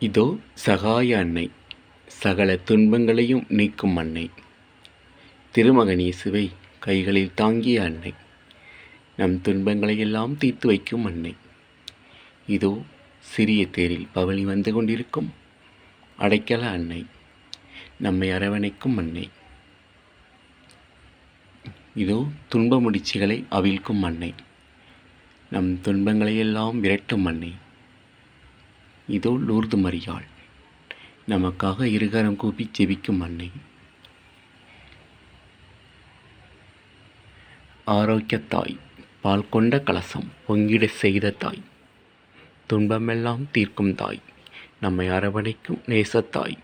இதோ சகாய அன்னை, சகல துன்பங்களையும் நீக்கும் அன்னை, திருமகன் இயேசுவை கைகளில் தாங்கிய அன்னை, நம் துன்பங்களையெல்லாம் தீர்த்து வைக்கும் அன்னை. இதோ சிறிய தேரில் பவனி வந்து கொண்டிருக்கும் அடைக்கல அன்னை, நம்மை அரவணைக்கும் அன்னை. இதோ துன்ப முடிச்சுகளை அவிழ்க்கும் அன்னை, நம் துன்பங்களையெல்லாம் விரட்டும் அன்னை. இதோ லூர்து மரியாள், நமக்காக இருகரம் கூப்பி ஜெபிக்கும் அன்னை. ஆரோக்கியத்தாய், பால் கொண்ட கலசம் பொங்கிட செய்த தாய், துன்பமெல்லாம் தீர்க்கும் தாய், நம்மை அரவணைக்கும் நேசத்தாய்.